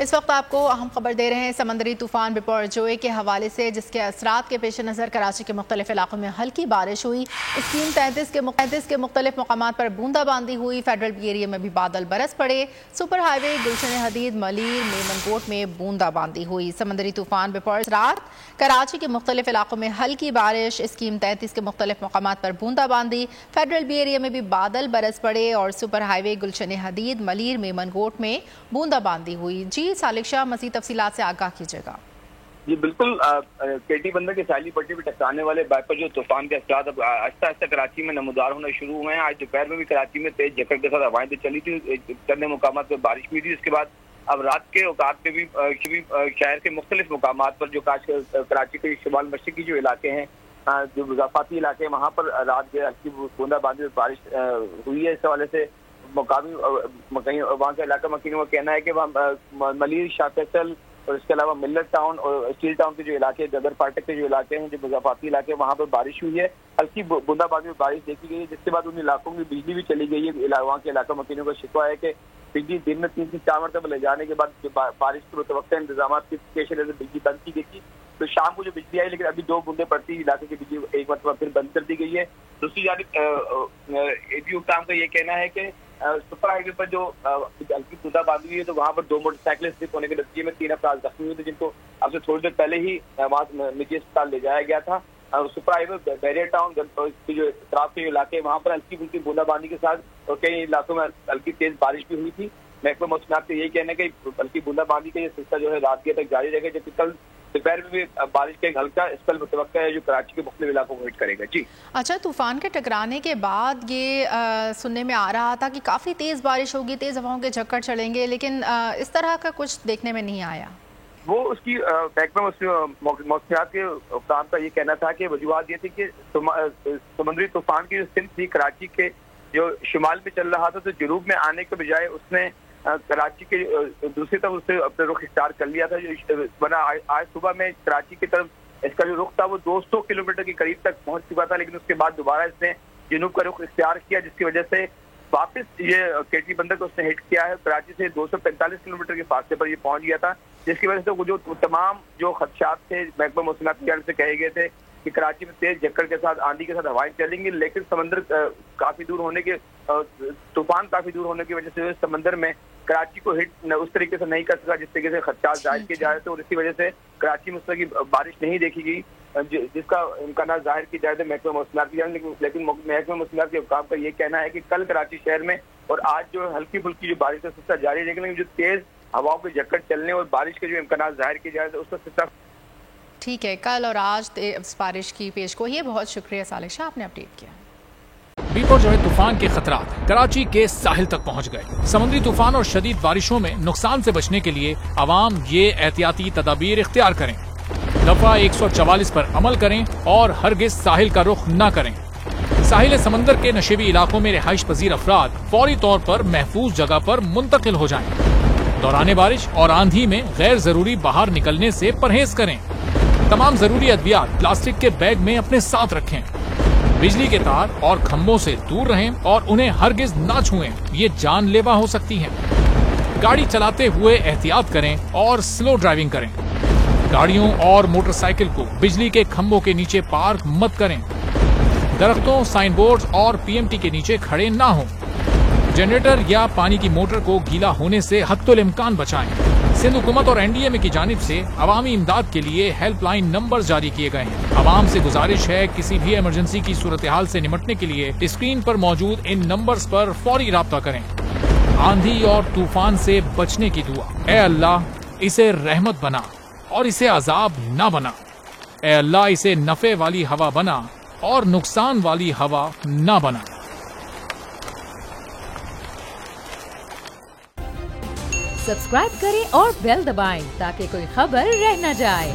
इस वक्त आपको अहम खबर दे रहे हैं समंदरी तूफान बिपरजॉय के हवाले से, जिसके असरात के पेश नज़र कराची के मुख्तलिफ इलाकों में हल्की बारिश हुई। स्कीम 33 के मुख्तलिफ मकामात पर बूंदाबांदी हुई। फेडरल बी एरिया में भी बादल बरस पड़े। सुपर हाईवे गुलशन हदीद, मलीर, मेमनकोट में बूंदाबांदी हुई। समंदरी तूफान बिपरजॉय कराची के मुख्तलिफ इलाकों में हल्की बारिश, स्कीम 33 के मुख्तलिफ मकामात पर बूंदाबांदी, फेडरल बी एरिया में भी बादल बरस पड़े और सुपर हाईवे गुलशन हदीद, मलीर, मेमनकोट में बूंदाबांदी हुई। जी सालिक शाह, मज़ीद तफसीलात से आगाह कीजिएगा। जी बिल्कुल, केटी बंदर के साहिली पट्टी पर टकराने वाले बाइपर जो तूफान के असरात अब आहिस्ता आहिस्ता कराची में नमूदार होना शुरू हुए हैं। आज दोपहर में भी कराची में तेज झकड़ के साथ हवाएं चली थी, चंद मुकामात पर बारिश हुई थी। इसके बाद अब रात के औकात पे भी शहर के मुख्तलिफ मुकामात पर जो कराची के शुमाल मशरकी जो इलाके हैं, जो मुजाफाती इलाके हैं, वहाँ पर रात के हल्की बूंदाबांदी बारिश हुई है। इस हवाले से मुकामी वहाँ के इलाका मकीनों का कहना है कि वहाँ मलीर, शाह फैसल और इसके अलावा मिल्लत टाउन और स्टील टाउन के जो इलाके, गदर फाटक के जो इलाके हैं, जो मुजाफाती इलाके, वहाँ पर बारिश हुई है। हल्की बूंदाबांदी में बारिश देखी गई है, जिसके बाद उन इलाकों की बिजली भी चली गई है। वहाँ के इलाका मकीनों का शिकवा है कि बिजली दिन में 3 से 4 मरतबा ले जाने के बाद बारिश के मुतवक्किल इंतजाम की पेश नज़र बिजली बंद की गई थी। तो शाम को जो बिजली आई, लेकिन अभी 2 बूंदे पड़ती इलाके की बिजली एक मरतबा फिर बंद कर दी गई है। दूसरी जानिब एपी हुक्काम का ये कहना है कि सुपर हाईवे पर जो हल्की बूंदाबांदी हुई है, तो वहाँ पर 2 मोटरसाइकिलें स्लिप होने के नतीजे में 3 अफराद जख्मी हुए थे, जिनको अब से थोड़ी देर पहले ही वहाँ निजी अस्पताल ले जाया गया था। सुपर हाईवे बैरियर टाउन की जो इतराफ के इलाके, वहाँ पर हल्की फुल्की बूंदाबांदी के साथ और कई इलाकों में हल्की तेज बारिश भी हुई थी। महकमा मौसमियात का यही कहना है कि हल्की बूंदाबांदी का ये सिलसिला जो है रात के तक जारी रहेगा, जबकि कल दोपहर में भी बारिश का एक हल्का स्पेल मुतवक्का है जो कराची के मुख्तलिफ इलाकों को हिट करेगा। जी अच्छा, तूफान के टकराने के बाद ये सुनने में आ रहा था कि काफ़ी तेज़ बारिश होगी, तेज़ हवाओं के झक्कड़ चलेंगे, लेकिन इस तरह का कुछ देखने में नहीं आया। वो उसकी महकमा मौसमियात के काम का ये कहना था कि वजूहत ये थी कि समुद्री तूफान की जो सिम थी कराची के जो शुमाल में चल रहा था, तो जनूब में आने के बजाय उसने कराची के दूसरी तरफ उससे अपने रुख इख्तियार कर लिया था। वरना आज सुबह में कराची की तरफ इसका जो रुख था वो 200 किलोमीटर के करीब तक पहुंच चुका था, लेकिन उसके बाद दोबारा इसने जनूब का रुख इख्तियार किया, जिसकी वजह से वापस ये केटी बंदर को उसने हिट किया है। कराची से 245 किलोमीटर के फासले पर ये पहुंच गया था, जिसकी वजह से वो जो तमाम जो खदशात थे महकमा मौसमियात की जानिब से कहे गए थे कि कराची में तेज झक्कड़ के साथ, आंधी के साथ हवाएं चलेंगी, लेकिन समंदर काफी दूर होने के तूफान काफी दूर होने की वजह से समंदर में कराची को हिट उस तरीके से नहीं कर सका जिस तरीके से खदशात जाहिर किए जा रहे थे, और इसी वजह से कराची में उस तरह की बारिश नहीं देखी गई जिसका इम्कान जाहिर की जाए थे महकमा मौसमियात की जानिब। लेकिन महकमा मौसमियात के हुक्काम का ये कहना है कि कल कराची शहर में और आज जो हल्की फुल्की जो बारिश का सिलसिला जारी रहेगा, लेकिन जो तेज हवाओं के झक्कड़ चलने और बारिश के जो इम्कान जाहिर किए जा रहे थे उसका सिलसिला ठीक है। कल और आज बारिश की पेशगोई है। बहुत शुक्रिया सालिक शाह, आपने अपडेट किया। बिपरजॉय तूफान के खतरात कराची के साहिल तक पहुंच गए। समुद्री तूफान और शदीद बारिशों में नुकसान से बचने के लिए आवाम ये एहतियाती तदाबीर इख्तियार करें। दफा 144 पर अमल करें और हरगिज साहिल का रुख न करें। साहिल समंदर के नशेबी इलाकों में रिहाइश पजीर अफराद फौरी तौर पर महफूज जगह पर मुंतकिल हो जाएं। दौरान बारिश और आंधी में गैर जरूरी बाहर निकलने से परहेज करें। तमाम जरूरी अद्वियात प्लास्टिक के बैग में अपने साथ रखें। बिजली के तार और खंभों से दूर रहें और उन्हें हरगिज ना छुएं, ये जानलेवा हो सकती हैं। गाड़ी चलाते हुए एहतियात करें और स्लो ड्राइविंग करें। गाड़ियों और मोटरसाइकिल को बिजली के खंभों के नीचे पार्क मत करें। दरख्तों, साइन बोर्ड और पीएमटी के नीचे खड़े ना हों। जनरेटर या पानी की मोटर को गीला होने से हत्तुल इम्कान बचाएं। सिंध हुकूमत और एनडीएमए की जानिब से अवामी इमदाद के लिए हेल्पलाइन नंबर जारी किए गए हैं। आवाम से गुजारिश है किसी भी इमरजेंसी की सूरत हाल से निपटने के लिए स्क्रीन पर मौजूद इन नंबर्स पर फौरी राब्ता करें। आंधी और तूफान से बचने की दुआ। ए अल्लाह, इसे रहमत बना और इसे अजाब न बना। ए अल्लाह, इसे नफे वाली हवा बना और नुकसान वाली हवा न बना। सब्सक्राइब करें और बेल दबाएं ताकि कोई खबर रह न जाए।